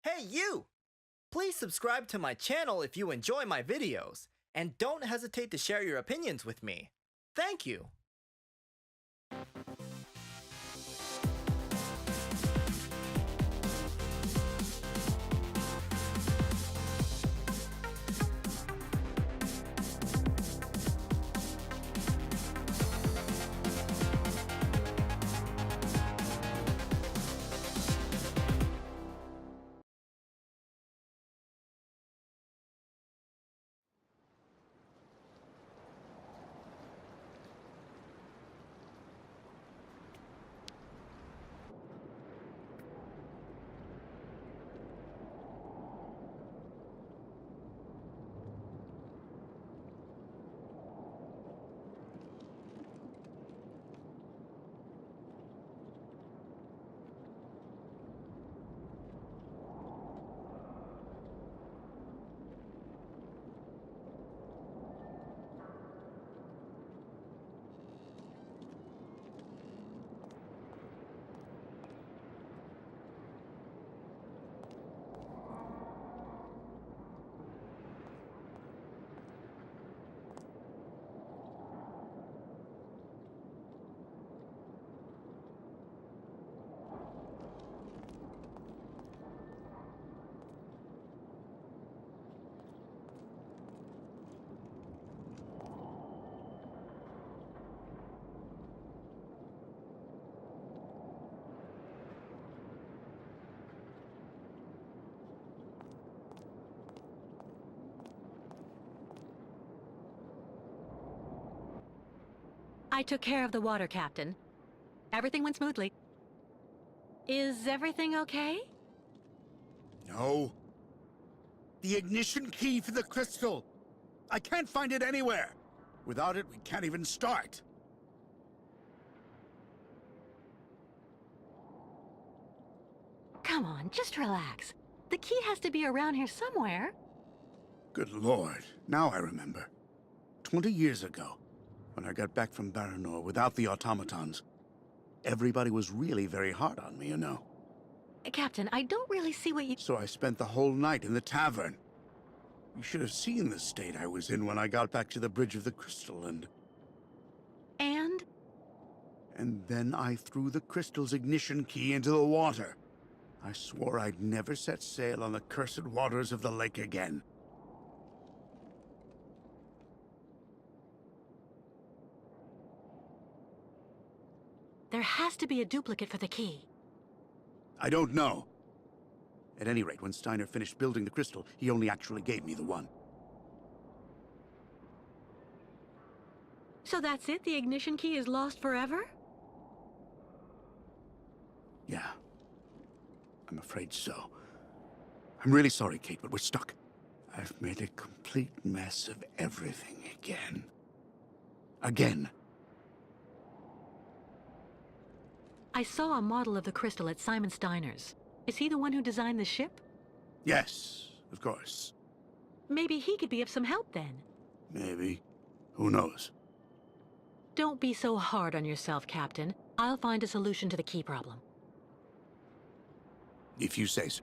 Hey you! Please subscribe to my channel if you enjoy my videos, and don't hesitate to share your opinions with me. Thank you! I took care of the water, Captain. Everything went smoothly. Is everything okay? No. The ignition key for the crystal. I can't find it anywhere. Without it, we can't even start. Come on, just relax. The key has to be around here somewhere. Good Lord, now I remember. 20 years ago, when I got back from Baranor without the automatons, everybody was really very hard on me, you know. Captain, I don't really see what you... So I spent the whole night in the tavern. You should have seen the state I was in when I got back to the Bridge of the Crystal and... And then I threw the crystal's ignition key into the water. I swore I'd never set sail on the cursed waters of the lake again. There has to be a duplicate for the key. I don't know. At any rate, when Steiner finished building the crystal, he only actually gave me the one. So that's it? The ignition key is lost forever? Yeah. I'm afraid so. I'm really sorry, Kate, but we're stuck. I've made a complete mess of everything again. Again. I saw a model of the crystal at Simon Steiner's. Is he the one who designed the ship? Yes, of course. Maybe he could be of some help then. Maybe. Who knows? Don't be so hard on yourself, Captain. I'll find a solution to the key problem. If you say so.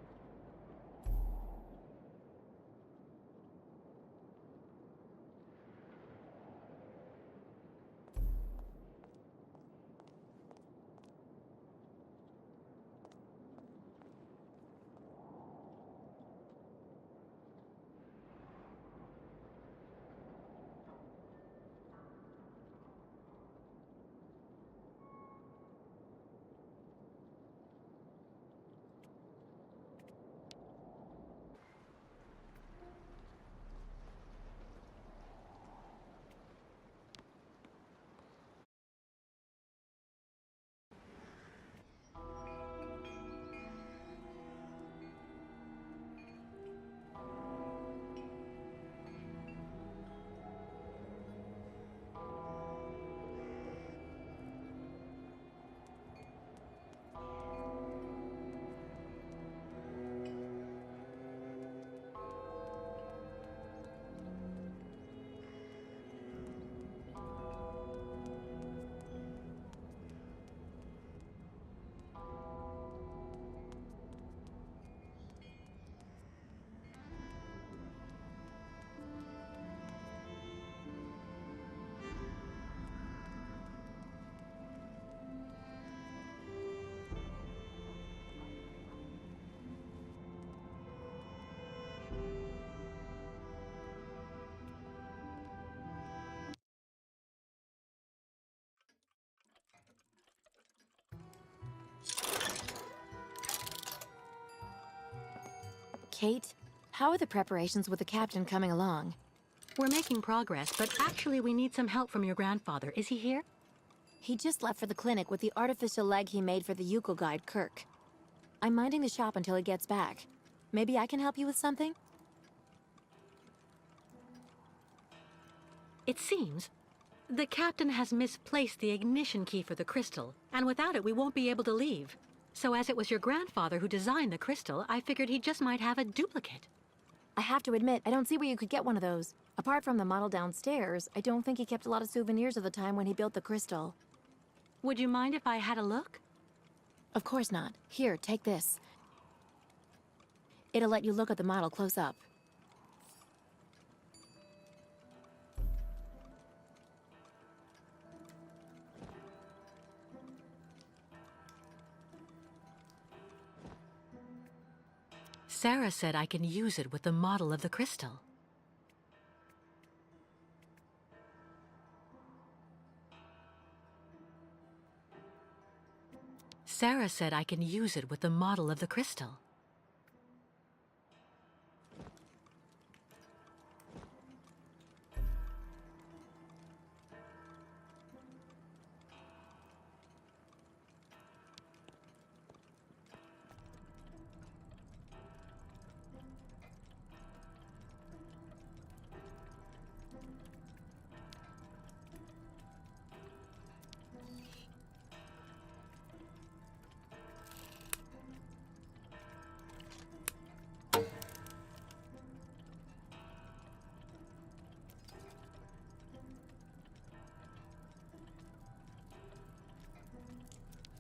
Kate, how are the preparations with the captain coming along? We're making progress, but actually we need some help from your grandfather. Is he here? He just left for the clinic with the artificial leg he made for the Youkol guide, Kirk. I'm minding the shop until he gets back. Maybe I can help you with something? It seems the captain has misplaced the ignition key for the crystal, and without it we won't be able to leave. So as it was your grandfather who designed the crystal, I figured he just might have a duplicate. I have to admit, I don't see where you could get one of those. Apart from the model downstairs, I don't think he kept a lot of souvenirs of the time when he built the crystal. Would you mind if I had a look? Of course not. Here, take this. It'll let you look at the model close up. Sarah said I can use it with the model of the crystal. Sarah said I can use it with the model of the crystal.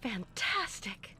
Fantastic!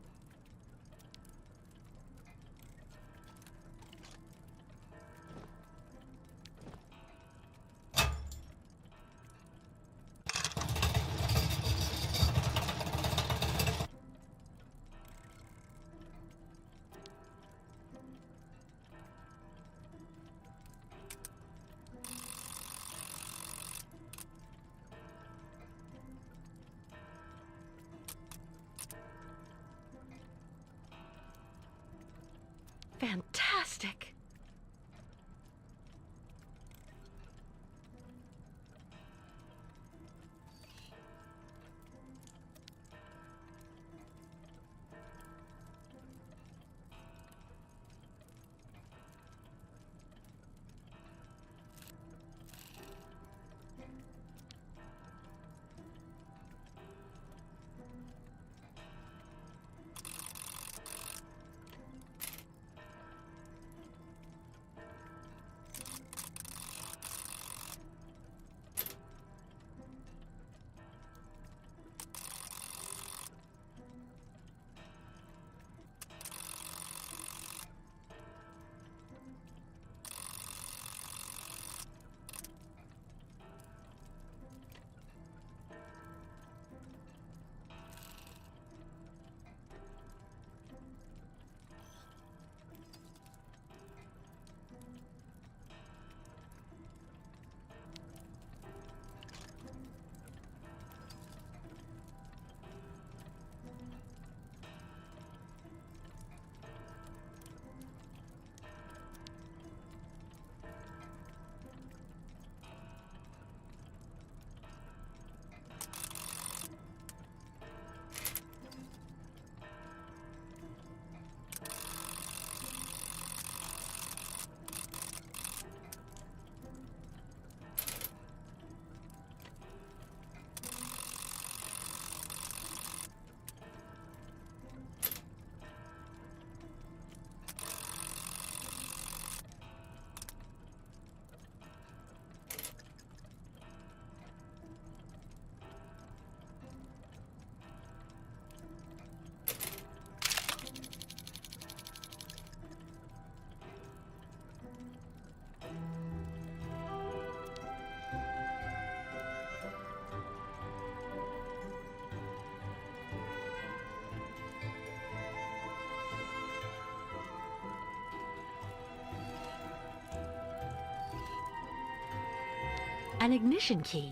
Fantastic! An ignition key.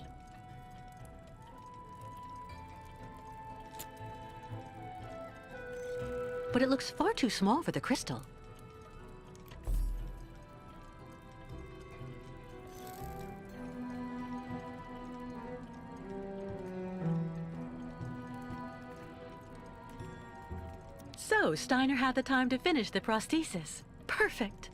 But it looks far too small for the crystal. So, Steiner had the time to finish the prosthesis. Perfect.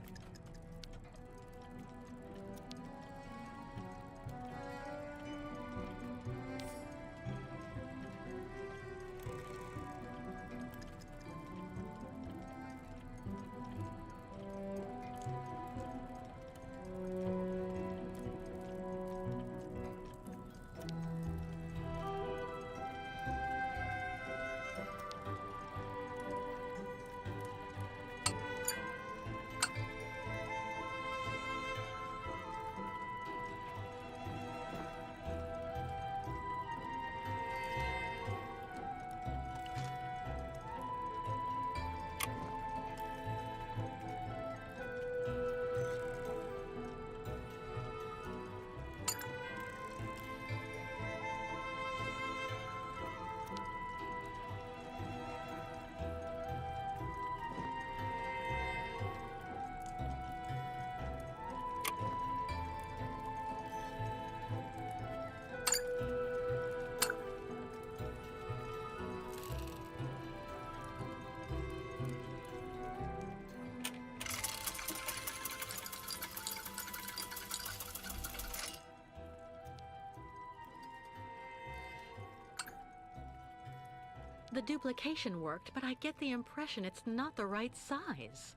The duplication worked, but I get the impression it's not the right size.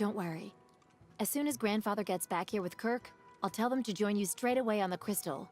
Don't worry. As soon as Grandfather gets back here with Kirk, I'll tell them to join you straight away on the crystal.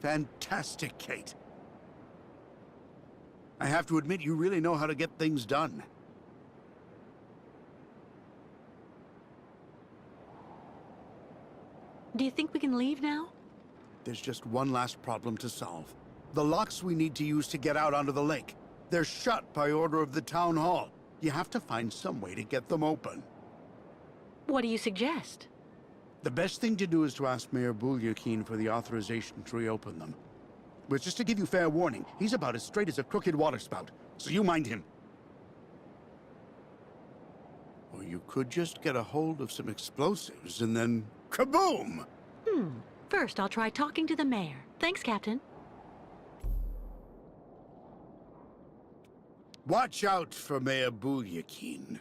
Fantastic, Kate. I have to admit, you really know how to get things done. Do you think we can leave now? There's just one last problem to solve. The locks we need to use to get out onto the lake. They're shut by order of the town hall. You have to find some way to get them open. What do you suggest? The best thing to do is to ask Mayor Bulyakin for the authorization to reopen them. But just to give you fair warning, he's about as straight as a crooked waterspout, so you mind him. Or you could just get a hold of some explosives and then kaboom! First, I'll try talking to the mayor. Thanks, Captain. Watch out for Mayor Bulyakin.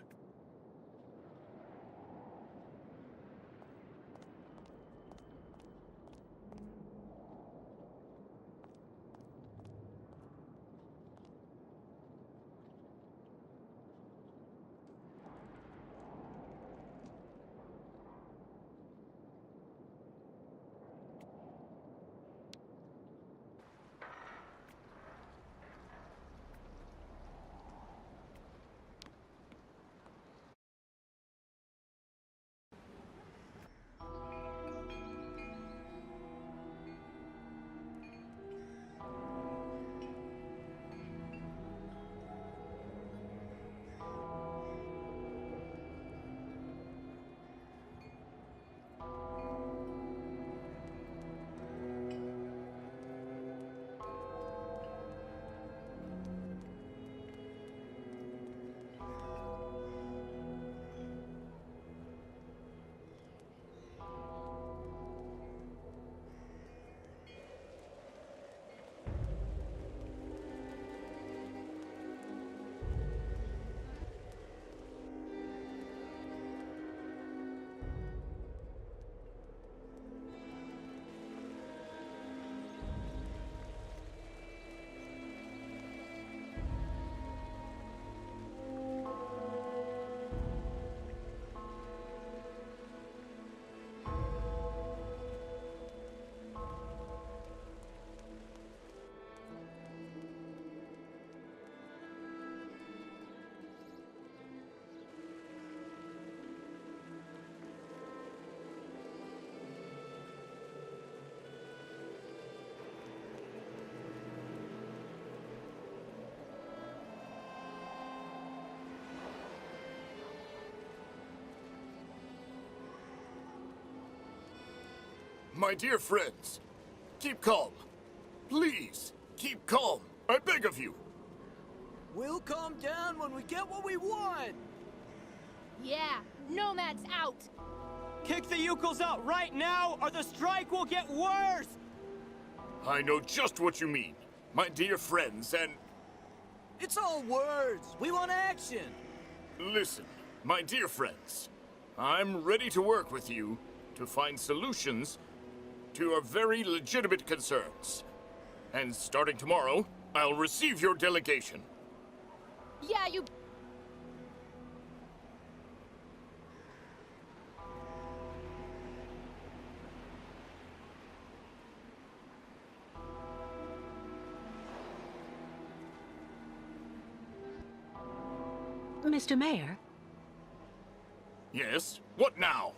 My dear friends, keep calm. Please, keep calm. I beg of you. We'll calm down when we get what we want! Yeah, Nomad's out! Kick the Youkols out right now, or the strike will get worse! I know just what you mean, my dear friends, and... It's all words! We want action! Listen, my dear friends. I'm ready to work with you to find solutions to your very legitimate concerns. And starting tomorrow, I'll receive your delegation. Yeah, you... Mr. Mayor? Yes? What now?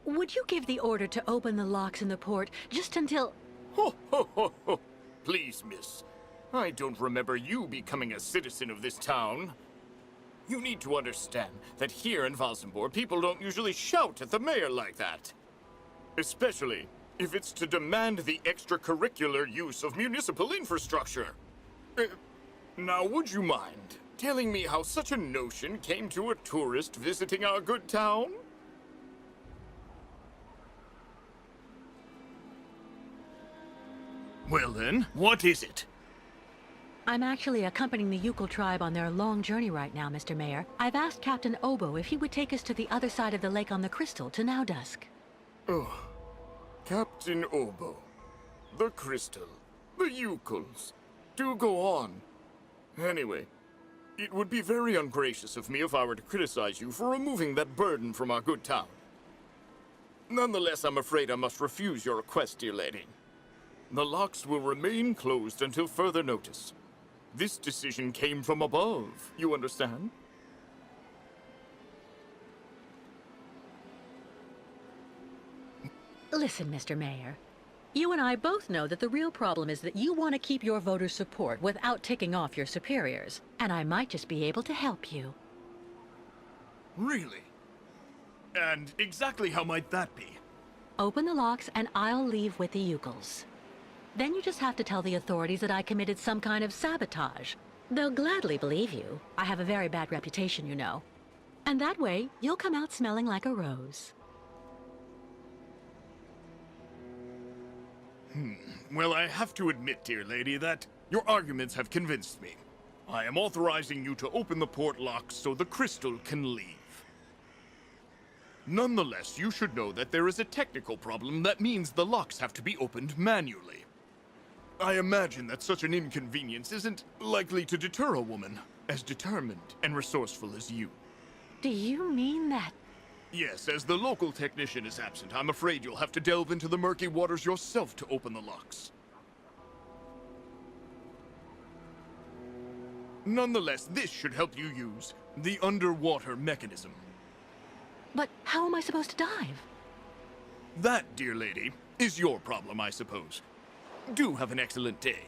Would you give the order to open the locks in the port just until... Ho, ho, ho, ho. Please, miss. I don't remember you becoming a citizen of this town. You need to understand that here in Valsembor, people don't usually shout at the mayor like that. Especially if it's to demand the extracurricular use of municipal infrastructure. Now, would you mind telling me how such a notion came to a tourist visiting our good town? Well then, what is it? I'm actually accompanying the Youkol tribe on their long journey right now, Mr. Mayor. I've asked Captain Obo if he would take us to the other side of the lake on the Crystal to now dusk. Oh, Captain Obo, the Crystal, the Youkols. Do go on. Anyway, it would be very ungracious of me if I were to criticize you for removing that burden from our good town. Nonetheless, I'm afraid I must refuse your request, dear lady. The locks will remain closed until further notice. This decision came from above, you understand? Listen, Mr. Mayor. You and I both know that the real problem is that you want to keep your voters' support without ticking off your superiors. And I might just be able to help you. Really? And exactly how might that be? Open the locks and I'll leave with the Youkols. Then you just have to tell the authorities that I committed some kind of sabotage. They'll gladly believe you. I have a very bad reputation, you know. And that way, you'll come out smelling like a rose. Well, I have to admit, dear lady, that your arguments have convinced me. I am authorizing you to open the port locks so the crystal can leave. Nonetheless, you should know that there is a technical problem that means the locks have to be opened manually. I imagine that such an inconvenience isn't likely to deter a woman as determined and resourceful as you. Do you mean that? Yes, as the local technician is absent, I'm afraid you'll have to delve into the murky waters yourself to open the locks. Nonetheless, this should help you use the underwater mechanism. But how am I supposed to dive? That, dear lady, is your problem, I suppose. Do have an excellent day.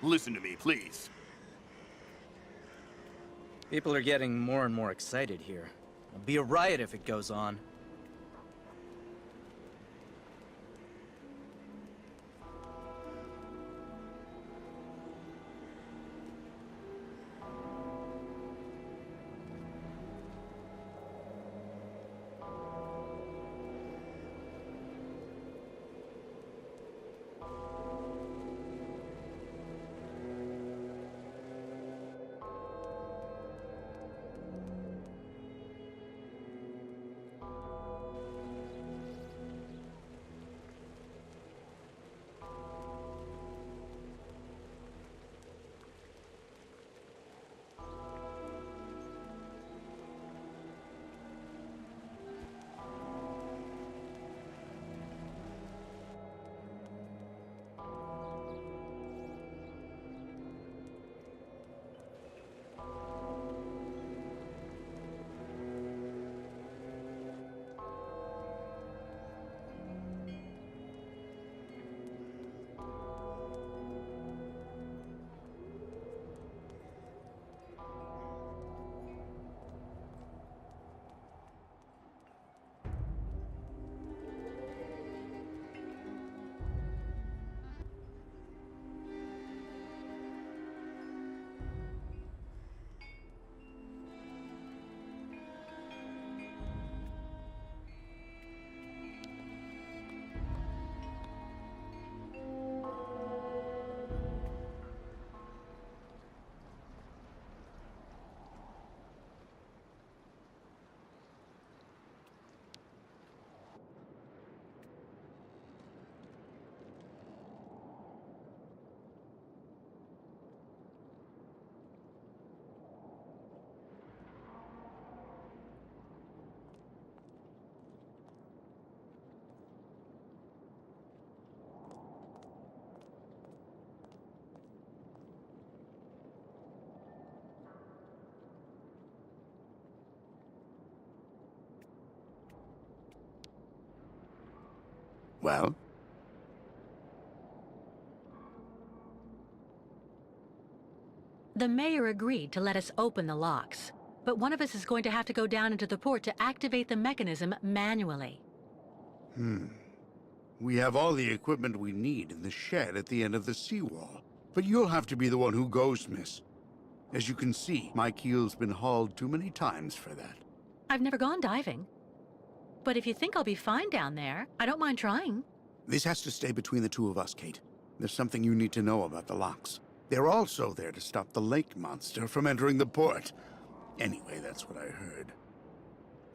Listen to me, please. People are getting more and more excited here. It'll be a riot if it goes on. Well? The mayor agreed to let us open the locks, but one of us is going to have to go down into the port to activate the mechanism manually. We have all the equipment we need in the shed at the end of the seawall. But you'll have to be the one who goes, miss. As you can see, my keel's been hauled too many times for that. I've never gone diving. But if you think I'll be fine down there, I don't mind trying. This has to stay between the two of us, Kate. There's something you need to know about the locks. They're also there to stop the lake monster from entering the port. Anyway, that's what I heard.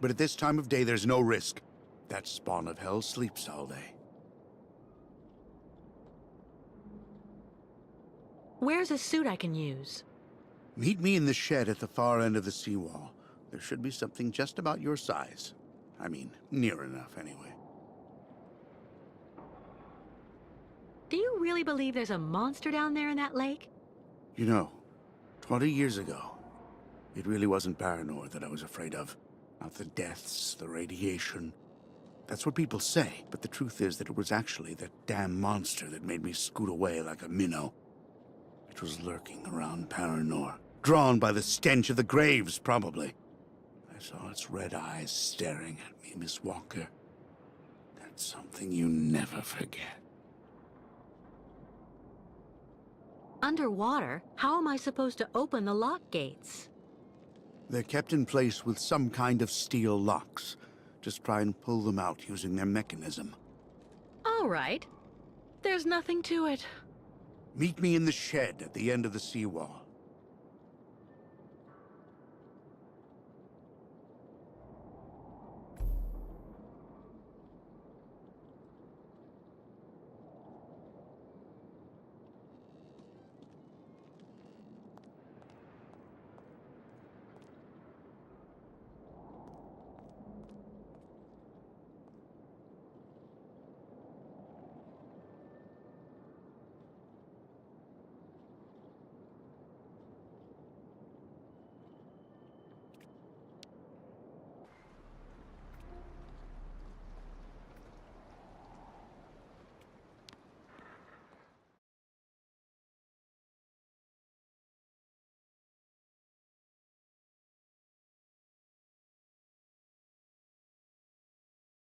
But at this time of day, there's no risk. That spawn of hell sleeps all day. Where's a suit I can use? Meet me in the shed at the far end of the seawall. There should be something just about your size. I mean, near enough, anyway. Do you really believe there's a monster down there in that lake? You know, 20 years ago, it really wasn't Paranor that I was afraid of. Not the deaths, the radiation. That's what people say, but the truth is that it was actually that damn monster that made me scoot away like a minnow. It was lurking around Paranor, drawn by the stench of the graves, probably. I saw its red eyes staring at me, Miss Walker. That's something you never forget. Underwater? How am I supposed to open the lock gates? They're kept in place with some kind of steel locks. Just try and pull them out using their mechanism. All right. There's nothing to it. Meet me in the shed at the end of the seawall.